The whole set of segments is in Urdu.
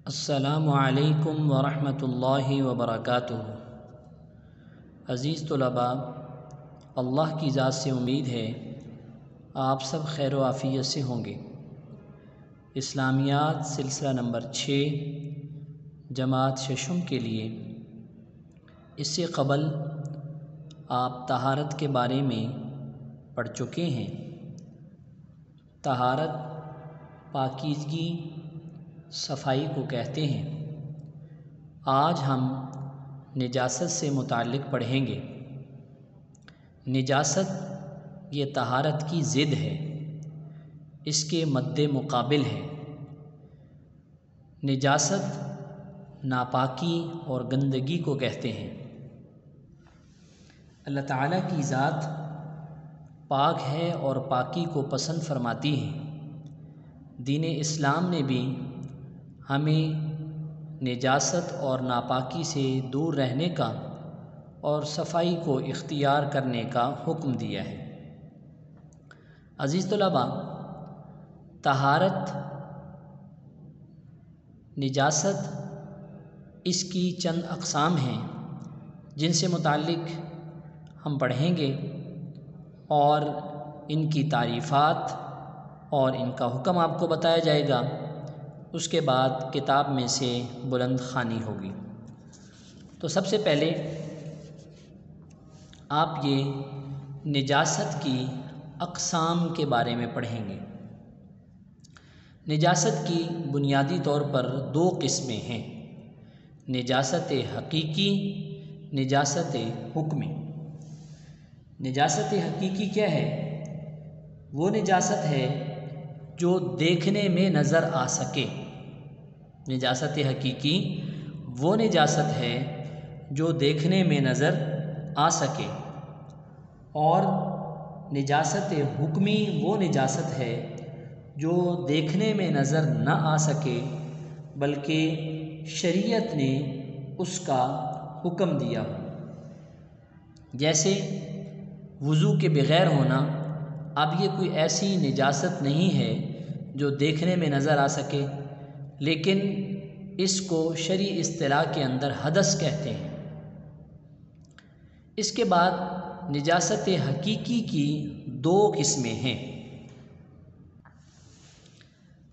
السلام علیکم ورحمۃ اللہ وبرکاتہ۔ عزیز طلباء، اللہ کی ذات سے امید ہے آپ سب خیر و عافیت سے ہوں گے۔ اسلامیات سلسلہ نمبر 6 جماعت ششم کے لیے اس سے قبل آپ طہارت کے بارے میں پڑھ چکے ہیں۔ طہارت پاکیزگی صفائی کو کہتے ہیں۔ آج ہم نجاست سے متعلق پڑھیں گے۔ نجاست یہ طہارت کی ضد ہے، اس کے مد مقابل ہے۔ نجاست ناپاکی اور گندگی کو کہتے ہیں۔ اللہ تعالیٰ کی ذات پاک ہے اور پاکی کو پسند فرماتی ہے۔ دین اسلام نے بھی ہمیں نجاست اور ناپاکی سے دور رہنے کا اور صفائی کو اختیار کرنے کا حکم دیا ہے۔ عزیز طلباء، طہارت نجاست اس کی چند اقسام ہیں جن سے متعلق ہم پڑھیں گے، اور ان کی تعریفات اور ان کا حکم آپ کو بتایا جائے گا۔ اس کے بعد کتاب میں سے بلند خوانی ہوگی۔ تو سب سے پہلے آپ یہ نجاست کی اقسام کے بارے میں پڑھیں گے۔ نجاست کی بنیادی طور پر 2 قسمیں ہیں: نجاست حقیقی، نجاست حکمی۔ نجاست حقیقی کیا ہے؟ وہ نجاست ہے جو دیکھنے میں نظر آ سکے۔ نجاست حقیقی وہ نجاست ہے جو دیکھنے میں نظر آ سکے، اور نجاست حکمی وہ نجاست ہے جو دیکھنے میں نظر نہ آ سکے بلکہ شریعت نے اس کا حکم دیا ہو۔ جیسے وضو کے بغیر ہونا، اب یہ کوئی ایسی نجاست نہیں ہے جو دیکھنے میں نظر آ سکے، لیکن اس کو شرعی اصطلاح کے اندر حدث کہتے ہیں۔ اس کے بعد نجاست حقیقی کی 2 قسمیں ہیں۔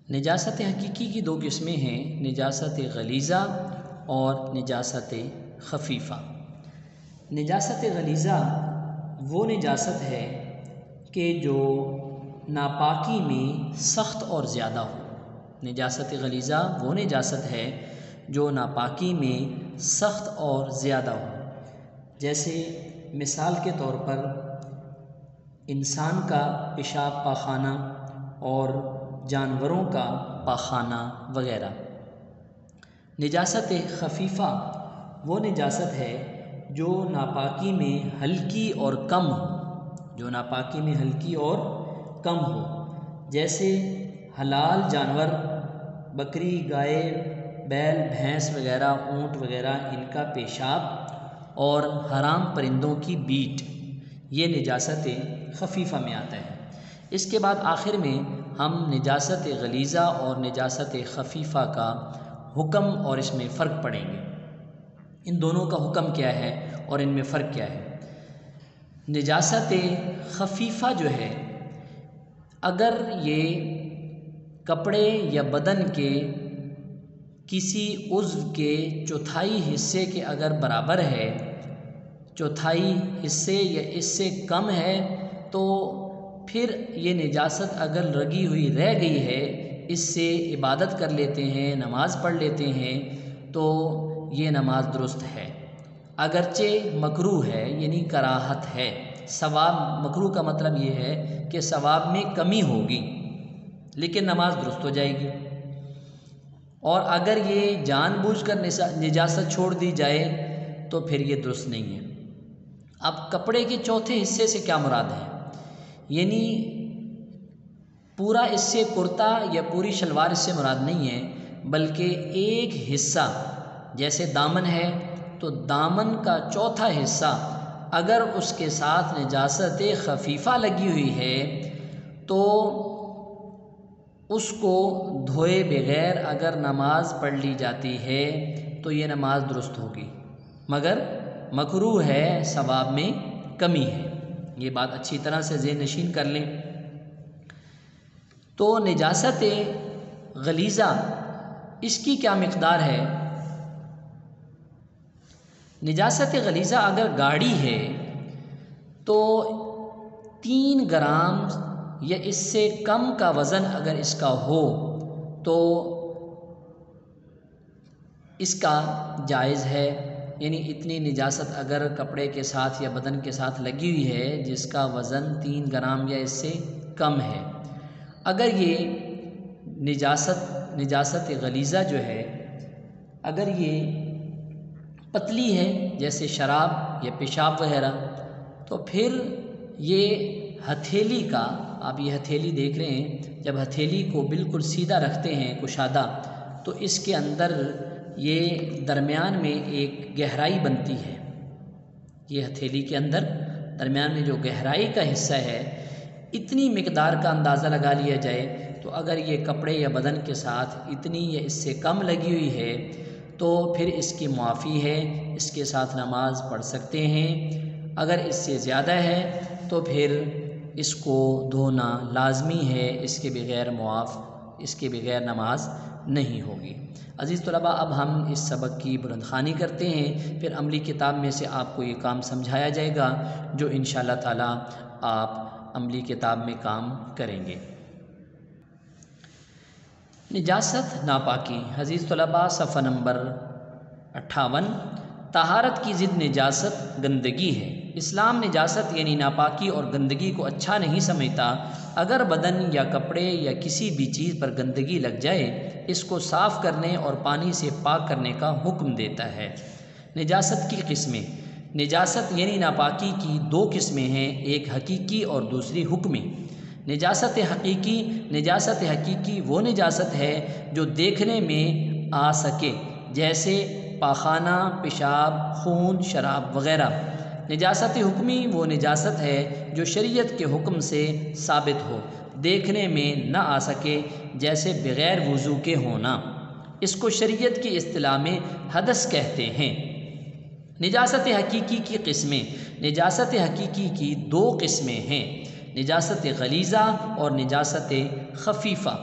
نجاست حقیقی کی 2 قسمیں ہیں: نجاست غلیظہ اور نجاست خفیفہ۔ نجاست غلیظہ وہ نجاست ہے کہ جو ناپاکی میں سخت اور زیادہ ہو۔ نجاست غلیظہ وہ نجاست ہے جو ناپاکی میں سخت اور زیادہ ہو۔ جیسے مثال کے طور پر انسان کا پیشاب پاخانہ اور جانوروں کا پاخانہ وغیرہ۔ نجاست خفیفہ وہ نجاست ہے جو ناپاکی میں ہلکی اور کم ہو۔ جو ناپاکی میں ہلکی اور کم ہو، جیسے حلال جانور بکری، گائے، بیل، بھینس وغیرہ، اونٹ وغیرہ، ان کا پیشاب اور حرام پرندوں کی بیٹ، یہ نجاست خفیفہ میں آتا ہے۔ اس کے بعد آخر میں ہم نجاست غلیظہ اور نجاست خفیفہ کا حکم اور اس میں فرق پڑھیں گے۔ ان دونوں کا حکم کیا ہے اور ان میں فرق کیا ہے؟ نجاست خفیفہ جو ہے، اگر یہ کپڑے یا بدن کے کسی عضو کے چوتھائی حصے کے اگر برابر ہے، چوتھائی حصے یا اس سے کم ہے، تو پھر یہ نجاست اگر لگی ہوئی رہ گئی ہے، اس سے عبادت کر لیتے ہیں، نماز پڑھ لیتے ہیں، تو یہ نماز درست ہے۔ اگرچہ مکروہ ہے، یعنی کراہت ہے۔ ثواب، مکروہ کا مطلب یہ ہے کہ ثواب میں کمی ہوگی، لیکن نماز درست ہو جائے گی۔ اور اگر یہ جان بوجھ کر نجاست چھوڑ دی جائے تو پھر یہ درست نہیں ہے۔ اب کپڑے کے چوتھے حصے سے کیا مراد ہے؟ یعنی پورا اس سے کرتا یا پوری شلوار اس سے مراد نہیں ہے، بلکہ ایک حصہ، جیسے دامن ہے تو دامن کا چوتھا حصہ اگر اس کے ساتھ نجاست خفیفہ لگی ہوئی ہے تو اس کو دھوئے بغیر اگر نماز پڑھ لی جاتی ہے تو یہ نماز درست ہوگی، مگر مکروہ ہے، ثواب میں کمی ہے۔ یہ بات اچھی طرح سے ذہن نشین کر لیں۔ تو نجاست غلیظہ اس کی کیا مقدار ہے؟ نجاست غلیظہ اگر گاڑی ہے تو 3 گرام یا اس سے کم کا وزن اگر اس کا ہو تو اس کا جائز ہے، یعنی اتنی نجاست اگر کپڑے کے ساتھ یا بدن کے ساتھ لگی ہوئی ہے جس کا وزن 3 گرام یا اس سے کم ہے، اگر یہ نجاست غلیظہ جو ہے اگر یہ پتلی ہے جیسے شراب یا پیشاب وغیرہ، تو پھر یہ ہتھیلی کا، آپ یہ ہتھیلی دیکھ رہے ہیں، جب ہتھیلی کو بالکل سیدھا رکھتے ہیں کشادہ تو اس کے اندر یہ درمیان میں ایک گہرائی بنتی ہے۔ یہ ہتھیلی کے اندر درمیان میں جو گہرائی کا حصہ ہے، اتنی مقدار کا اندازہ لگا لیا جائے تو اگر یہ کپڑے یا بدن کے ساتھ اتنی یا اس سے کم لگی ہوئی ہے تو پھر اس کی معافی ہے، اس کے ساتھ نماز پڑھ سکتے ہیں۔ اگر اس سے زیادہ ہے تو پھر اس کو دھونا لازمی ہے، اس کے بغیر نماز نہیں ہوگی۔ عزیز طلباء، اب ہم اس سبق کی بلند خوانی کرتے ہیں، پھر عملی کتاب میں سے آپ کو یہ کام سمجھایا جائے گا جو انشاءاللہ تعالی آپ عملی کتاب میں کام کریں گے۔ نجاست ناپاکی، عزیز طلباء صفحہ نمبر 58، طہارت کی ضد نجاست گندگی ہے۔ اسلام نجاست یعنی ناپاکی اور گندگی کو اچھا نہیں سمجھتا۔ اگر بدن یا کپڑے یا کسی بھی چیز پر گندگی لگ جائے، اس کو صاف کرنے اور پانی سے پاک کرنے کا حکم دیتا ہے۔ نجاست کی قسمیں، نجاست یعنی ناپاکی کی 2 قسمیں ہیں، ایک حقیقی اور دوسری حکمی۔ نجاست حقیقی وہ نجاست ہے جو دیکھنے میں آ سکے، جیسے پاخانہ، پیشاب، خون، شراب وغیرہ۔ نجاست حکمی وہ نجاست ہے جو شریعت کے حکم سے ثابت ہو، دیکھنے میں نہ آ سکے، جیسے بغیر وضو کے ہونا۔ اس کو شریعت کی اصطلاح میں حدث کہتے ہیں۔ نجاست حقیقی کی قسمیں، نجاست حقیقی کی 2 قسمیں ہیں، نجاست غلیظہ اور نجاست خفیفہ۔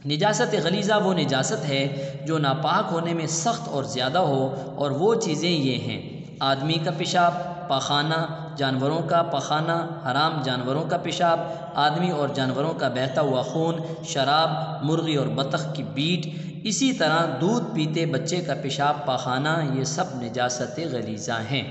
نجاست غلیظہ وہ نجاست ہے جو ناپاک ہونے میں سخت اور زیادہ ہو، اور وہ چیزیں یہ ہیں: آدمی کا پیشاب، پاخانہ، جانوروں کا پاخانہ، حرام جانوروں کا پیشاب، آدمی اور جانوروں کا بہتا ہوا خون، شراب، مرغی اور بطخ کی بیٹ، اسی طرح دودھ پیتے بچے کا پیشاب، پاخانہ، یہ سب نجاست غلیظہ ہیں۔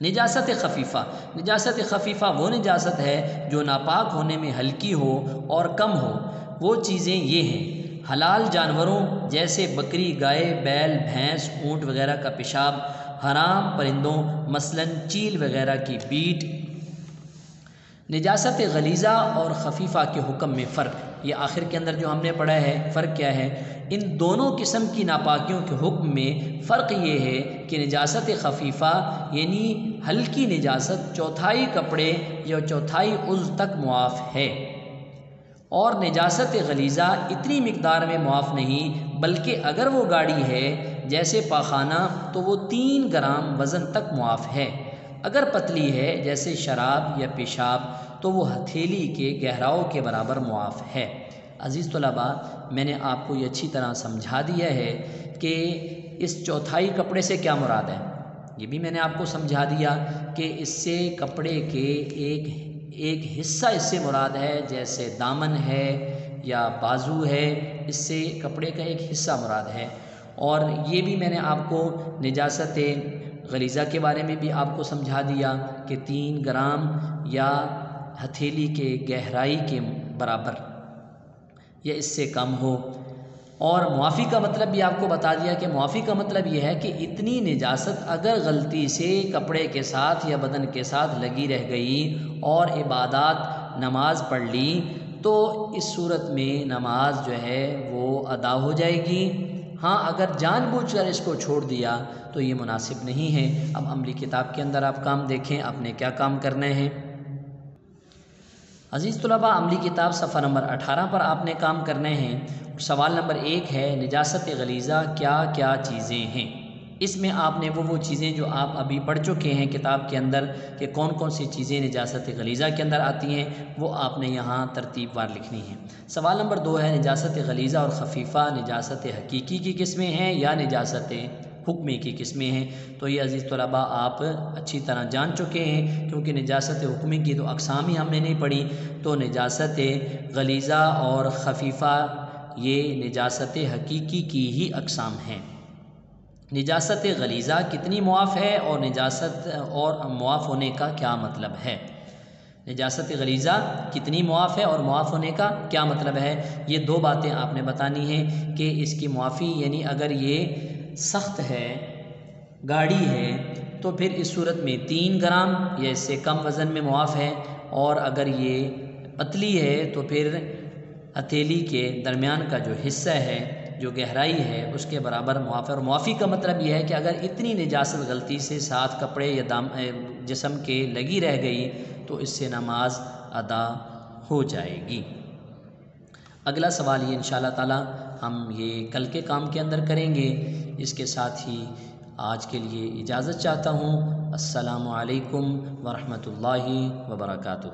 نجاست خفیفہ، نجاست خفیفہ وہ نجاست ہے جو ناپاک ہونے میں ہلکی ہو اور کم ہو۔ وہ چیزیں یہ ہیں: حلال جانوروں جیسے بکری، گائے، بیل، بھینس، اونٹ وغیرہ کا پیشاب، حرام پرندوں مثلاً چیل وغیرہ کی بیٹ۔ نجاست غلیظہ اور خفیفہ کے حکم میں فرق، یہ آخر کے اندر جو ہم نے پڑھا ہے، فرق کیا ہے؟ ان دونوں قسم کی ناپاکیوں کے حکم میں فرق یہ ہے کہ نجاست خفیفہ یعنی ہلکی نجاست 1/4 کپڑے یا 1/4 عضو تک معاف ہے، اور نجاست غلیظہ اتنی مقدار میں معاف نہیں، بلکہ اگر وہ گاڑی ہے جیسے پاخانہ تو وہ 3 گرام وزن تک معاف ہے۔ اگر پتلی ہے جیسے شراب یا پیشاب تو وہ ہتھیلی کے گہراؤ کے برابر معاف ہے۔ عزیز طلباء، میں نے آپ کو یہ اچھی طرح سمجھا دیا ہے کہ اس 1/4 کپڑے سے کیا مراد ہے۔ یہ بھی میں نے آپ کو سمجھا دیا کہ اس سے کپڑے کے ایک حصہ اس سے مراد ہے، جیسے دامن ہے یا بازو ہے، اس سے کپڑے کا ایک حصہ مراد ہے۔ اور یہ بھی میں نے آپ کو نجاست غلیظہ کے بارے میں بھی آپ کو سمجھا دیا کہ 3 گرام یا ہتھیلی کے گہرائی کے برابر یا اس سے کم ہو۔ اور معافی کا مطلب بھی آپ کو بتا دیا کہ معافی کا مطلب یہ ہے کہ اتنی نجاست اگر غلطی سے کپڑے کے ساتھ یا بدن کے ساتھ لگی رہ گئی اور عبادات نماز پڑھ لی تو اس صورت میں نماز جو ہے وہ ادا ہو جائے گی۔ ہاں، اگر جان بوجھ کر اس کو چھوڑ دیا تو یہ مناسب نہیں ہے۔ اب عملی کتاب کے اندر آپ کام دیکھیں، آپ نے کیا کام کرنے ہیں۔ عزیز طلباء، عملی کتاب صفحہ نمبر 18 پر آپ نے کام کرنے ہیں۔ سوال نمبر 1 ہے نجاست غلیظہ کیا کیا چیزیں ہیں؟ اس میں آپ نے وہ چیزیں جو آپ ابھی پڑھ چکے ہیں کتاب کے اندر کہ کون کون سی چیزیں نجاست غلیظہ کے اندر آتی ہیں، وہ آپ نے یہاں ترتیب وار لکھنی ہیں۔ سوال نمبر 2 ہے نجاست غلیظہ اور خفیفہ نجاست حقیقی کی قسمیں ہیں یا نجاست حکمی کی قسمیں ہیں؟ تو یہ عزیز طلباء آپ اچھی طرح جان چکے ہیں، کیونکہ نجاست حکمی کی تو اقسام ہی ہم نے نہیں پڑھی، تو نجاست غلیظہ اور خفیفہ یہ نجاست حقیقی کی ہی اقسام ہیں۔ نجاست غلیظہ کتنی معاف ہے اور نجاست اور معاف ہونے کا کیا مطلب ہے؟ نجاست غلیظہ کتنی معاف ہے اور معاف ہونے کا کیا مطلب ہے؟ یہ 2 باتیں آپ نے بتانی ہیں کہ اس کی معافی یعنی اگر یہ سخت ہے، گاڑی ہے، تو پھر اس صورت میں 3 گرام یا اس سے کم وزن میں معاف ہے، اور اگر یہ پتلی ہے تو پھر ہتھیلی کے درمیان کا جو حصہ ہے، جو گہرائی ہے، اس کے برابر معاف ہے۔ اور معافی کا مطلب یہ ہے کہ اگر اتنی نجاست غلطی سے ساتھ کپڑے یا جسم کے لگی رہ گئی تو اس سے نماز ادا ہو جائے گی۔ اگلا سوال یہ انشاءاللہ تعالی ہم یہ کل کے کام کے اندر کریں گے۔ اس کے ساتھ ہی آج کے لیے اجازت چاہتا ہوں۔ السلام علیکم ورحمۃ اللہ وبرکاتہ۔